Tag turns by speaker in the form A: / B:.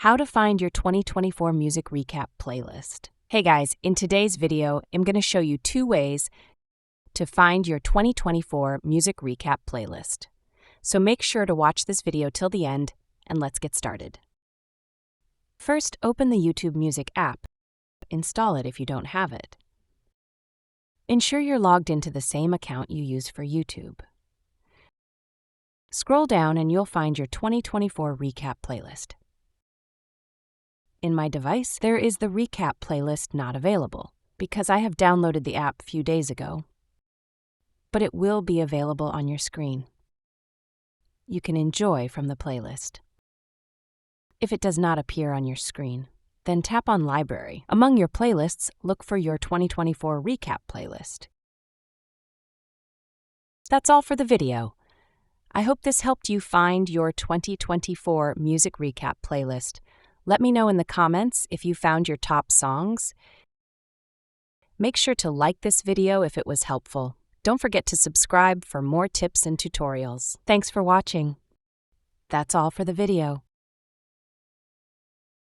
A: How to find your 2024 music recap playlist. Hey guys, in today's video, I'm going to show you 2 ways to find your 2024 music recap playlist. So make sure to watch this video till the end, and let's get started. First, open the YouTube Music app. Install it if you don't have it. Ensure you're logged into the same account you use for YouTube. Scroll down and you'll find your 2024 recap playlist. In my device, there is the recap playlist not available because I have downloaded the app a few days ago, but it will be available on your screen. You can enjoy from the playlist. If it does not appear on your screen, then tap on Library. Among your playlists, look for your 2024 recap playlist. That's all for the video. I hope this helped you find your 2024 music recap playlist. Let me know in the comments if you found your top songs. Make sure to like this video if it was helpful. Don't forget to subscribe for more tips and tutorials. Thanks for watching. That's all for the video.